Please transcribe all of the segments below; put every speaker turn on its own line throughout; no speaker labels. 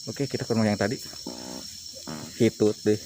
Oke, kita ke rumah yang tadi. Hitut deh.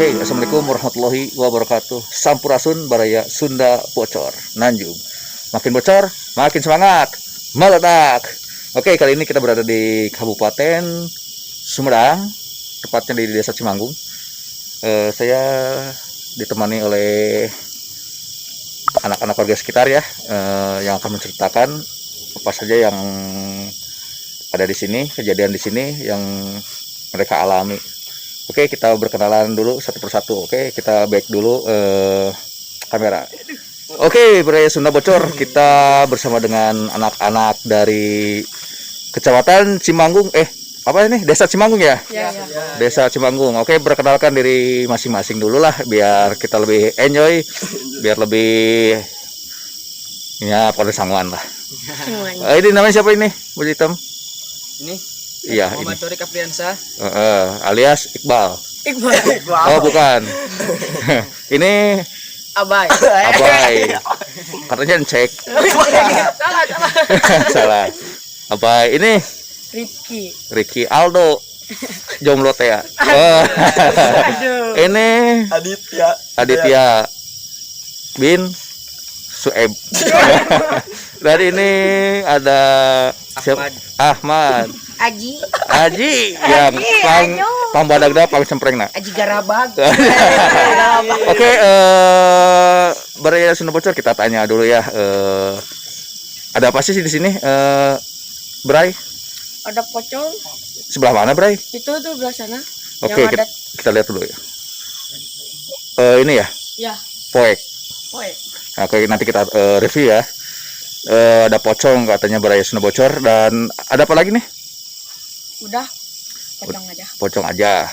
Oke, assalamualaikum warahmatullahi wabarakatuh. Sampurasun Baraya Sunda Bocor Nanjung. Makin bocor, makin semangat, meledak. Oke, kali ini kita berada di Kabupaten Sumedang, tepatnya di Desa Cimanggung. Saya ditemani oleh anak-anak warga sekitar ya, yang akan menceritakan apa saja yang ada di sini, kejadian di sini yang mereka alami. Oke, kita berkenalan dulu satu persatu. Oke, kita back dulu kamera. Oke, Baraya Sunda Bocor, kita bersama dengan anak-anak dari Kecamatan Cimanggung. Apa ini? Desa Cimanggung ya?
Ya.
Desa Cimanggung. Oke, perkenalkan diri masing-masing dulu lah, biar kita lebih enjoy, biar lebih ya pada sangguan lah. Ini namanya siapa ini? Bu Hitam?
Ini
Iya, ini.
Muhammad Torik Afriansa.
Alias Iqbal.
Iqbal.
Oh, bukan. Ini
Abai.
Abai. Katanya cek.
Salah.
Salah. Abai. Ini Ricky Aldo. Jomblo teh ya. Oh. Ini Aditya bin Sueb. Dari ini ada siapa? Ahmad. Aji yang pang badagda pang cempreng na.
Aji Garabag.
Oke, Baraya Sunda Bocor, kita tanya dulu ya. Ada apa sih di sini? Bray,
Ada pocong
sebelah mana, Bray?
itu tuh belah sana.
Oke,
Yang ada
kita lihat dulu ya. Ini ya,
ya
poek.
poe.
Oke, nanti kita review ya. Ada pocong katanya Baraya Sunda Bocor, dan ada apa lagi nih?
Udah pocong aja.
Pocong aja.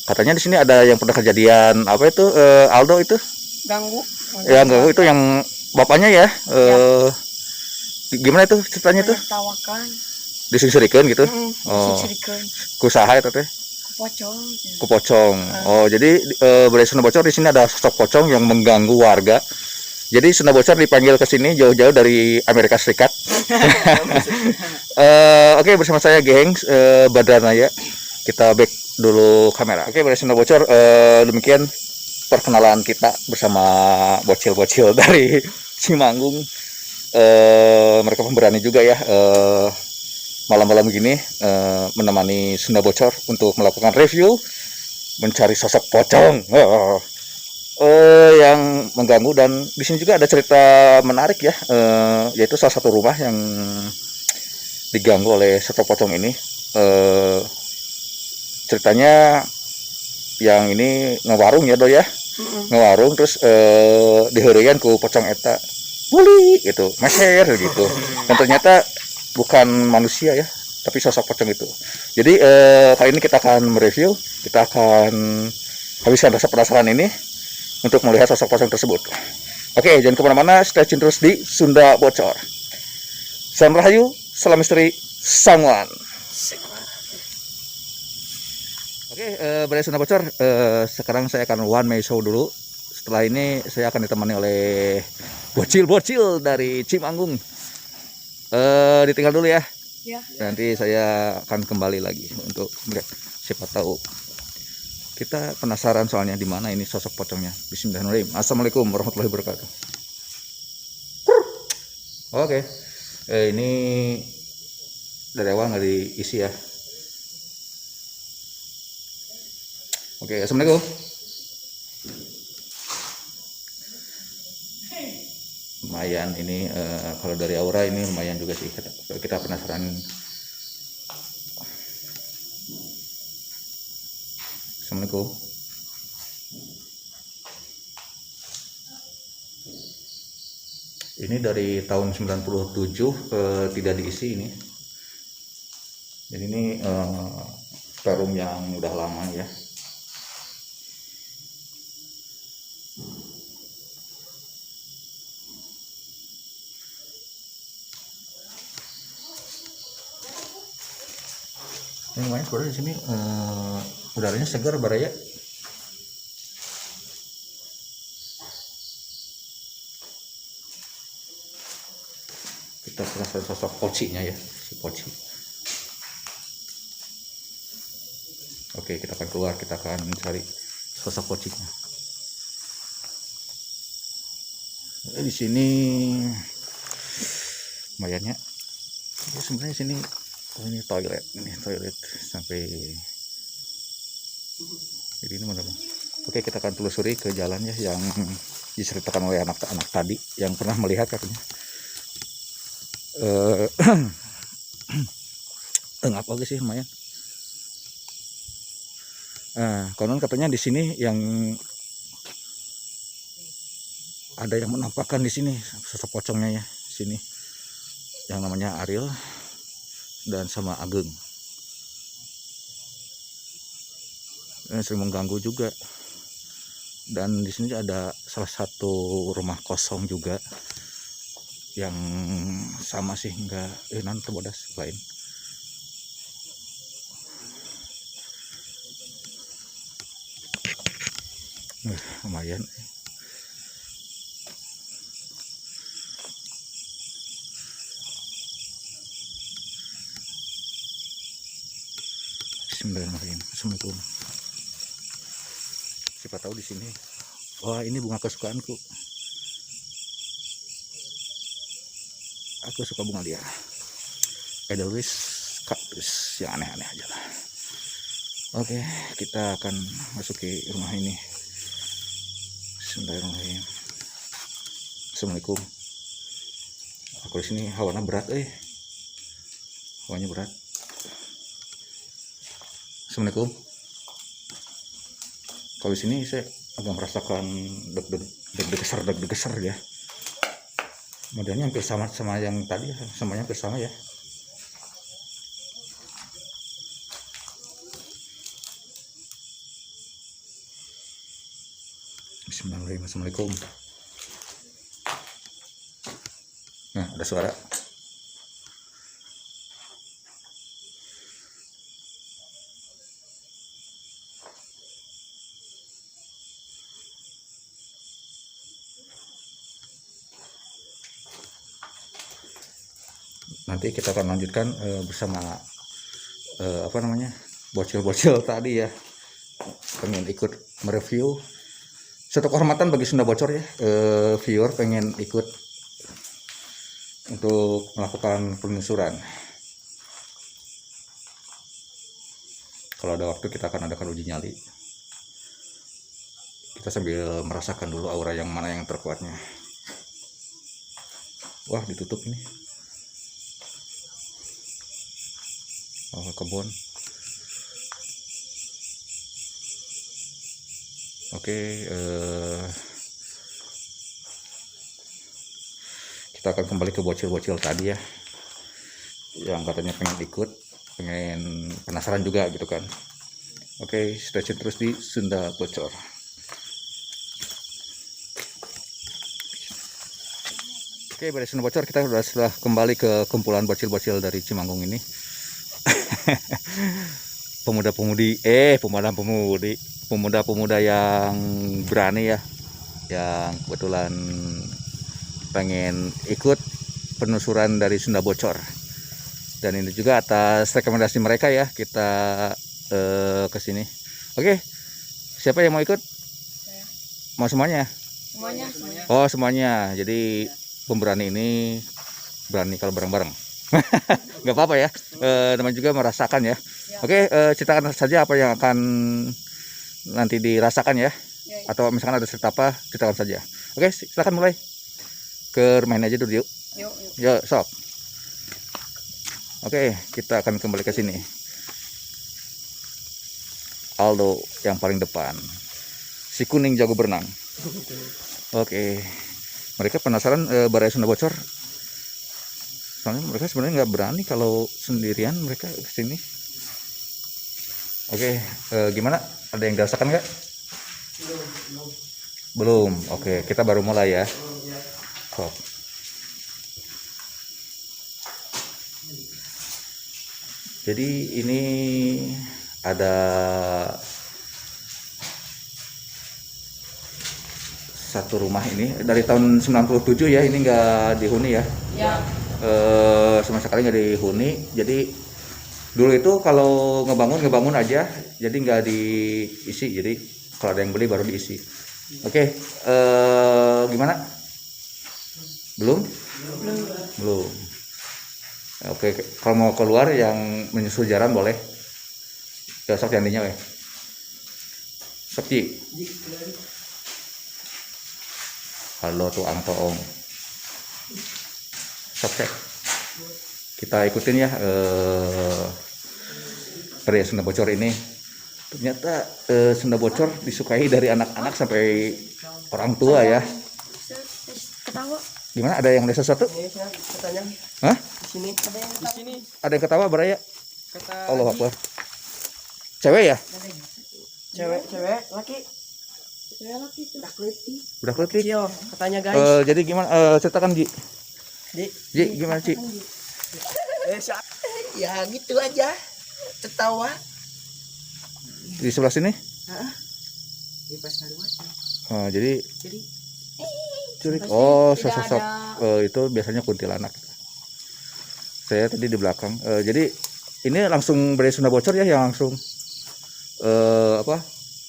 Katanya di sini ada yang pernah kejadian apa itu, Aldo itu?
Ganggu.
Ya enggak, itu yang bapaknya ya. Gimana itu ceritanya tuh?
Tawakan.
Disingkirkan gitu? Oh,
Sirikeun
kusaha itu teh?
pocong.
Ku pocong. Oh, jadi Baraya Sunda Bocor di sini ada sosok pocong yang mengganggu warga. Jadi Sunda Bocor dipanggil ke sini jauh-jauh dari Amerika Serikat. Oke, bersama saya gengs Badranaya. Kita back dulu kamera. Oke, Baraya Sunda Bocor, demikian perkenalan kita bersama bocil-bocil dari Cimanggung. Mereka pemberani juga ya, malam-malam gini menemani Sunda Bocor untuk melakukan review, mencari sosok pocong yang mengganggu. Dan di sini juga ada cerita menarik ya, yaitu salah satu rumah yang diganggu oleh sosok pocong ini. Ceritanya yang ini ngewarung ya do ya, ngewarung terus diheureuyan ku pocong eta buli gitu, meser gitu. Dan ternyata bukan manusia ya, tapi sosok pocong itu. Jadi kali ini kita akan mereview, kita akan habiskan rasa penasaran ini untuk melihat sosok pocong tersebut. Oke, jangan kemana-mana, stay tune terus di Sunda Bocor. Salam Rahayu, salam misteri, Sangwan. Oke, Bray Sunda Bocor, sekarang saya akan one man show dulu. Setelah ini saya akan ditemani oleh bocil-bocil dari Cimanggung. Ditinggal dulu ya.
Ya.
Nanti saya akan kembali lagi untuk melihat, siapa tahu kita penasaran soalnya di mana ini sosok pocongnya. Bismillahirrahmanirrahim. Assalamualaikum warahmatullahi wabarakatuh. Oke, ini dari awal nggak diisi ya. Oke, assalamualaikum. Lumayan ini kalau dari aura ini lumayan juga sih, kita penasaran. Assalamualaikum. Ini dari tahun 97 tidak diisi ini. Jadi ini perum yang udah lama ya. Yang lumayan sebenarnya di sini udaranya segar baraya. Kita penasaran sosok pocinya ya, si poci. Oke, kita akan keluar, kita akan mencari sosok pocinya. Di sini lumayannya. Ya, sebenarnya sini ini toilet sampai jadi ini mana bang? Oke, kita akan telusuri ke jalan ya yang diceritakan oleh anak-anak tadi yang pernah melihat katanya. Apa sih lumayan. Konon katanya di sini yang ada yang menampakkan di sini sosok pocongnya ya, sini yang namanya Ariel dan sama Ageng. Sering mengganggu juga. Dan di sini ada salah satu rumah kosong juga yang sama sih, enggak nanti bodas lain. Lumayan. Bismillahirrahmanirrahim. Assalamualaikum. Siapa tahu di sini. Wah, ini bunga kesukaanku. Aku suka bunga liar. Edelweiss kaktus yang aneh-aneh aja lah. Oke, kita akan masuki rumah ini. Bismillahirrahmanirrahim. Assalamualaikum. Aku di sini hawanya berat, hawanya berat. Assalamualaikum. Kalau di sini saya agak merasakan deg-degesar ya. Modelnya hampir sama yang tadi, samanya hampir sama ya. Bismillahirrahmanirrahim. Assalamualaikum. Nah, ada suara. Nanti kita akan lanjutkan bersama bocil-bocil tadi ya, pengen ikut mereview. Satu kehormatan bagi Sunda Bocor ya, viewer pengen ikut untuk melakukan penelusuran. Kalau ada waktu kita akan adakan uji nyali. Kita sambil merasakan dulu aura yang mana yang terkuatnya. Wah, ditutup ini. Oh, kebun. Oke, kita akan kembali ke bocil-bocil tadi ya, yang katanya pengen ikut, pengen penasaran juga gitu kan. Oke, stay tune terus di Sunda Bocor. Oke, dari Sunda Bocor kita sudah kembali ke kumpulan bocil-bocil dari Cimanggung ini. Pemuda-pemuda yang berani ya, yang kebetulan pengen ikut penelusuran dari Sunda Bocor. Dan ini juga atas rekomendasi mereka ya, kita ke sini. Oke, siapa yang mau ikut? Mau semuanya?
Semuanya.
Oh, semuanya. Jadi pemberani ini berani kalau bareng-bareng. Nggak apa-apa ya, namanya juga merasakan ya. Oke, ceritakan saja apa yang akan nanti dirasakan ya, atau misalkan ada cerita apa, ceritakan saja. Oke, silakan mulai. Ke main aja dulu yuk. Yuk, sok. Oke, kita akan kembali ke sini. Aldo yang paling depan, si kuning jago berenang. Oke, mereka penasaran Baraya Sunda Bocor. Soalnya mereka sebenarnya nggak berani kalau sendirian mereka kesini. Oke, gimana? Ada yang dirasakan nggak? Belum. Oke, kita baru mulai ya. Stop. Jadi ini ada satu rumah ini dari tahun 97 ya, ini nggak dihuni ya.
Ya.
Sama sekali nggak dihuni. Jadi dulu itu kalau ngebangun aja, jadi nggak diisi. Jadi kalau ada yang beli baru diisi. Oke, gimana? Belum. Oke, kalau mau keluar yang menyusul jalan boleh. Ya, sok jandinya weh. Sok Ci. Halo tuh Ang Toong. Sok cek. Kita ikutin ya Baraya Sunda Bocor ini. Ternyata Sunda Bocor disukai dari anak-anak sampai orang tua ya.
Ketawa.
Gimana? Ada yang ada sesuatu?
Katanya
Hah?
di sini. Di sini.
Ada yang ketawa Baraya?
Kata
Allah Akbar. Cewek ya?
cewek, laki.
Udah keliti.
Udah kelihatan.
Yo, katanya guys.
Jadi gimana? Ceritakan Ji.
Di
Gimana Ci?
Ya gitu aja. Tertawa.
Di sebelah sini?
Di pas ngaruasan.
Jadi
Jadi
curik. Oh,
Tidak
sosok itu biasanya kuntilanak. Saya tadi di belakang. Jadi ini langsung Baraya Sunda Bocor ya yang langsung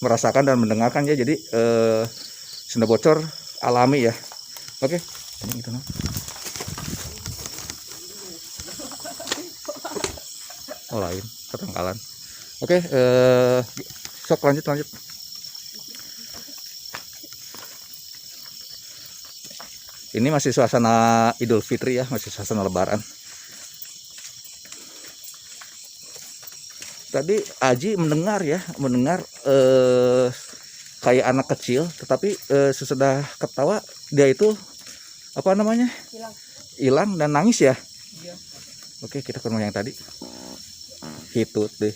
merasakan dan mendengarkan ya. Jadi Sunda Bocor alami ya. Oke. Ini gitu nah. Oh lain, ketangkalan. Oke, sok lanjut. Ini masih suasana Idul Fitri ya, masih suasana Lebaran. Tadi Aji mendengar kayak anak kecil, tetapi sesudah ketawa dia itu apa namanya? Hilang dan nangis ya.
Iya.
Oke, kita ke rumah yang tadi. Hitut deh.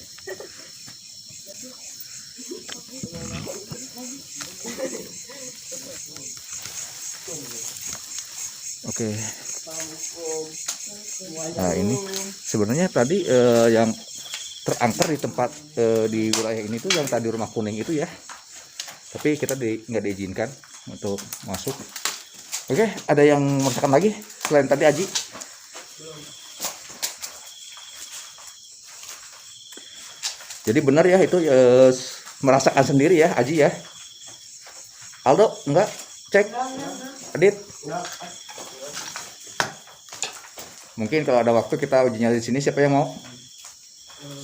Oke. Nah ini sebenarnya tadi yang terangker di tempat di wilayah ini tuh yang tadi rumah kuning itu ya. Tapi kita nggak diizinkan untuk masuk. Oke, ada yang merasakan lagi selain tadi Aji? Jadi benar ya itu merasakan sendiri ya Aji ya. Aldo enggak? Cek. Adit. Mungkin kalau ada waktu kita ujinya di sini, siapa yang mau?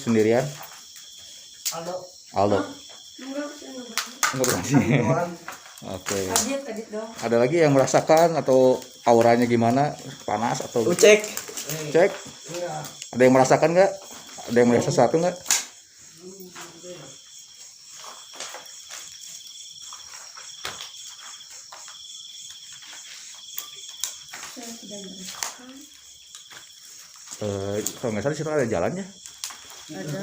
Sendirian? Aldo. Enggak berani. Oke. Ada lagi yang merasakan atau auranya gimana? Panas atau?
Cek.
Cek. Ada yang merasakan nggak? Ada yang melihat sesuatu nggak? Kalau nggak salah di situ ada jalannya.
Ada.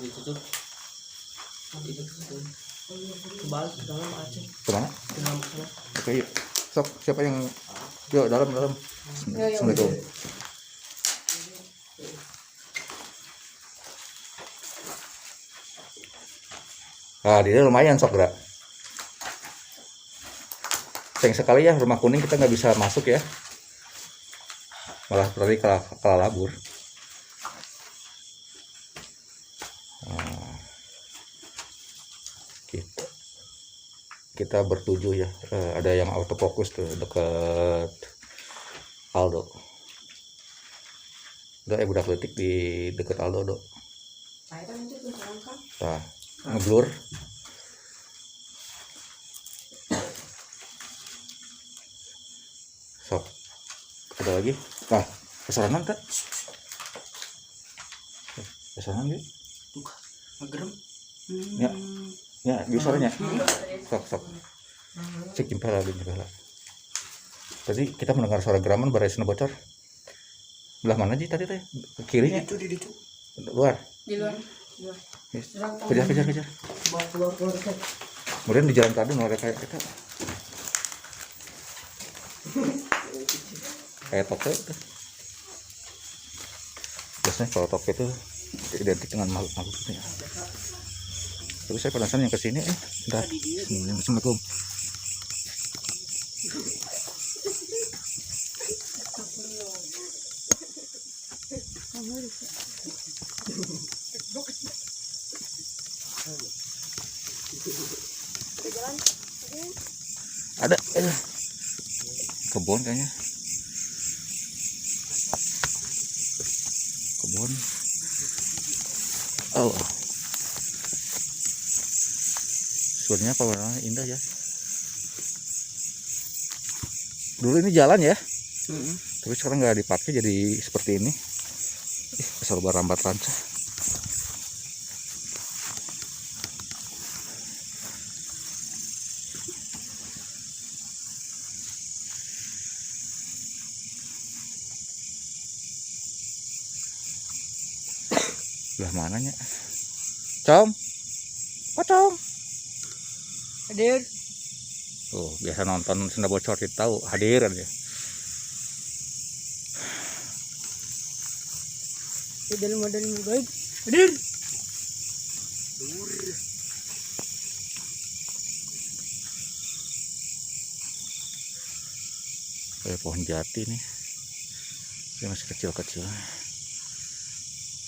Ditutup. Kebalik ke dalam aja.
Kemana?
Ke dalam sana.
Oke, yuk. Sok, siapa yang yuk dalam. Assalamualaikum. Nah, dia lumayan sok gerak. Sayang sekali ya rumah kuning kita nggak bisa masuk ya. Malah berarti kalah labur. Nah, kita bertujuh ya. Ada yang autofocus tuh deket Aldo. Udah budak letik di deket Aldo, Dok. Nah, ngeblur. Sok. Ada lagi? Nah, kesorangan tak? Kesorangan gitu?
Ngegerem.
Ya. Ya, biasanya. Sok. Cek jempela lagi jempela. Tadi kita mendengar suara geraman barai sena bocor. Belah mana sih tadi teh? Kirinya?
Di situ.
Luar.
Di luar.
Kejar.
Keluar.
Kemudian di jalan tadi ada kayak kita. Kayak toke itu. Biasanya kalau toke itu identik dengan makhluk ini. Tapi saya penasaran yang kesini bentar. Assalamualaikum. Ada kebun kayaknya. Kebun. Oh. Sebenarnya pemandangannya indah ya. Dulu ini jalan ya. Tapi sekarang nggak dipakai jadi seperti ini. Asal barambat rancah. Belah mananya? Pocong.
Hadir.
Tuh, biasa nonton Sunda Bocor tahu hadir aja.
Di dalam baik. Hadir.
Kayak pohon jati nih. Ini masih kecil-kecil.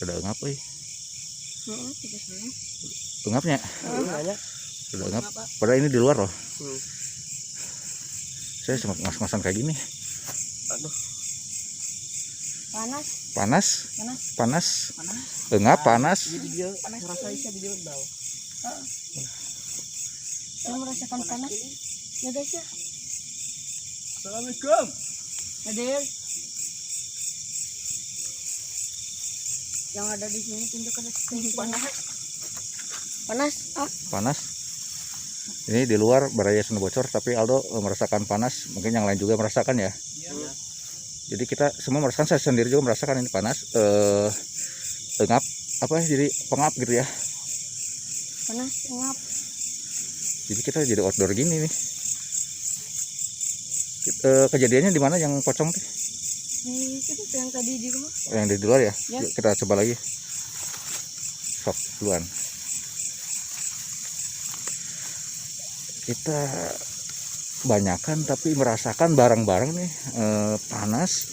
Ada ngap
Kita sana.
Ngapnya?
Banyak.
Ada ngap. Padahal ini di luar loh. Saya cuma ngas-ngasan kayak gini.
Aduh.
Panas. Ngap panas.
Jadi dia merasa bisa di bawah.
Saya merasakan panas. Ya guys ya.
Assalamualaikum.
Hadir. Yang ada di sini tunjukkan suhu panas.
Panas. Ini di luar Baraya Sunda Bocor, tapi Aldo merasakan panas. Mungkin yang lain juga merasakan ya. Jadi kita semua merasakan, saya sendiri juga merasakan ini panas. Ngap, jadi pengap gitu ya.
Panas, ngap.
Jadi kita jadi outdoor gini nih. Kejadiannya di mana yang pocong tuh?
Itu yang tadi di rumah.
Yang di luar ya?
Ya.
Yuk, kita coba lagi. Sok duluan. Kita banyakan tapi merasakan bareng-bareng nih, panas,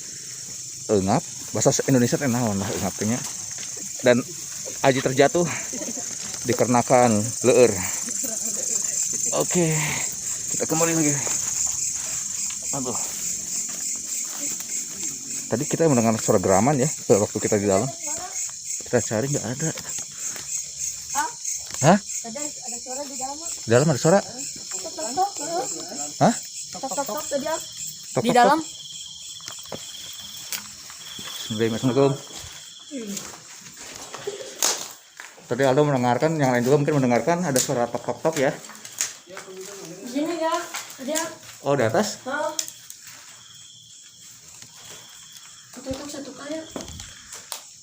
ngap, bahasa Indonesia teh naon lah ngapnya. Dan aji terjatuh dikarenakan leur. Oke, kita kembali lagi. Aduh. Tadi kita mendengar suara geraman ya waktu kita di dalam. Kita cari nggak ada. Hah?
Ada suara di dalam.
Di dalam ada suara? Hah?
Tok tadi.
Tok,
Di
tok,
dalam.
tok. Assalamualaikum. Tadi Aldo mendengarkan, yang lain juga mungkin mendengarkan ada suara tok ya.
Di sini ya. Ada.
Oh, di atas?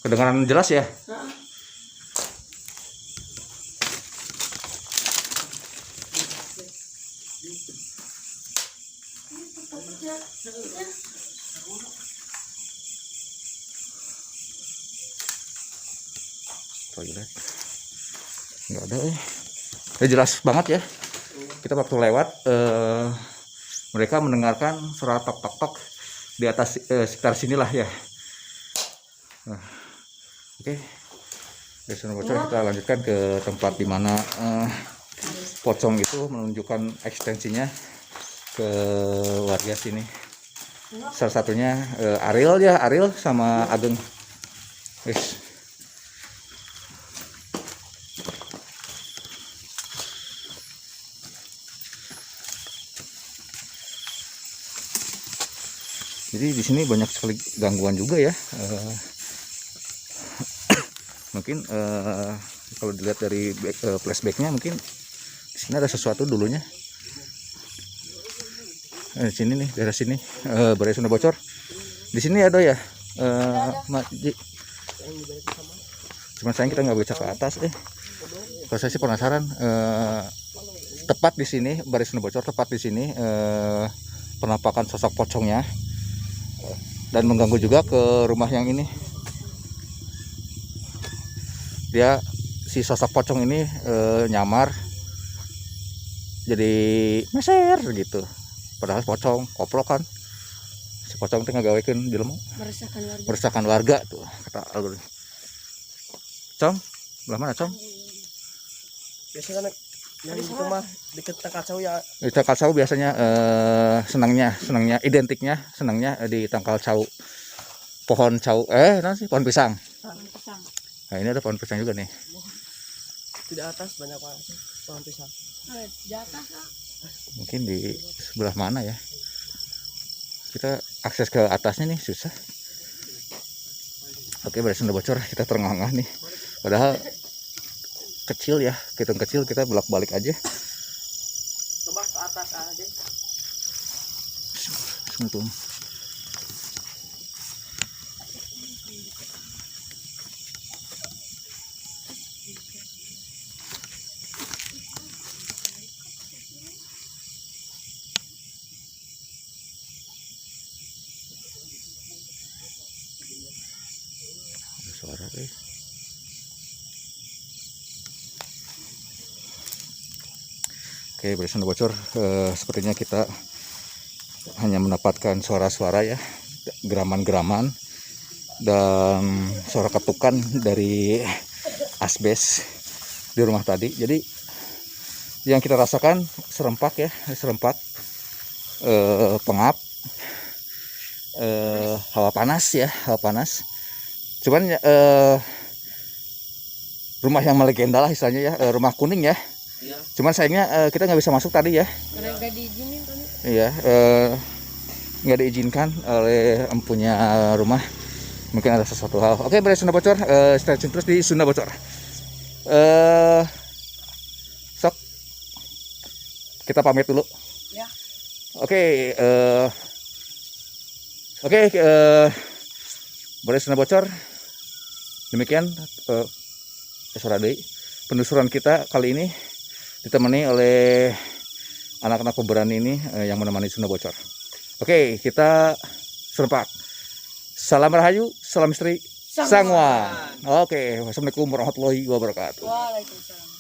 Kedengaran jelas ya? Toilet nggak ada jelas banget ya. Kita waktu lewat mereka mendengarkan suara tok tok tok di atas sekitar sinilah ya. Oke, dari Sunda Bocor kita lanjutkan ke tempat di mana pocong itu menunjukkan ekstensinya ke warga sini. Salah satunya Ariel sama Ageng. Guys. Jadi di sini banyak sekali gangguan juga ya. Mungkin kalau dilihat dari flashbacknya mungkin di sini ada sesuatu dulunya. Di sini nih, daerah sini, Balai Sunda Bocor. Di sini ada ya, Ji. Cuman sayang kita nggak bisa ke atas. Kalau saya sih penasaran. Tepat di sini, Balai Sunda Bocor, tepat di sini penampakan sosok pocongnya. Dan mengganggu juga ke rumah yang ini. Dia si sosok pocong ini nyamar jadi meser gitu. Padahal pocong koplok kan. Si pocong teh ngagawekeun jelema meresahkan warga tuh kata Algoritma. Cong, belah mana Cong?
Biasanya kan yang di rumah deket tangkal cau ya.
Di tangkal cau biasanya senangnya identiknya senangnya di tangkal cau. Pohon cau nanti pohon pisang. Nah, ini ada pohon pisang juga nih.
Tidak atas banyak banget pohon pisang.
Di atas lah.
Mungkin di sebelah mana ya? Kita akses ke atasnya nih susah. Oke, Balai Sunda Bocor kita terengah-engah nih. Padahal kecil ya, hitung kecil kita bolak-balik aja.
Coba ke atas aja.
Assalamualaikum. Ada suara Oke, Balai Sunda Bocor, sepertinya kita hanya mendapatkan suara-suara ya, geraman-geraman dan suara ketukan dari asbes di rumah tadi. Jadi yang kita rasakan serempak pengap, hawa panas. Cuman rumah yang melegenda lah istilahnya ya, rumah kuning ya.
Iya.
Cuman sayangnya kita nggak bisa masuk tadi ya.
Karena nggak diizinin kan.
Iya, nggak diizinkan oleh empunya rumah. Mungkin ada sesuatu hal. Oke, Balai Sunda Bocor, stay tune terus di Sunda Bocor. Sok, kita pamit dulu.
Ya.
Oke, Balai Sunda Bocor. Demikian penelusuran kita kali ini ditemani oleh anak-anak pemberani ini yang menemani Sunda Bocor. Oke, kita serempak. Salam Rahayu, salam istri, Sangwan. Oke, wassalamualaikum warahmatullahi wabarakatuh.
Waalaikumsalam.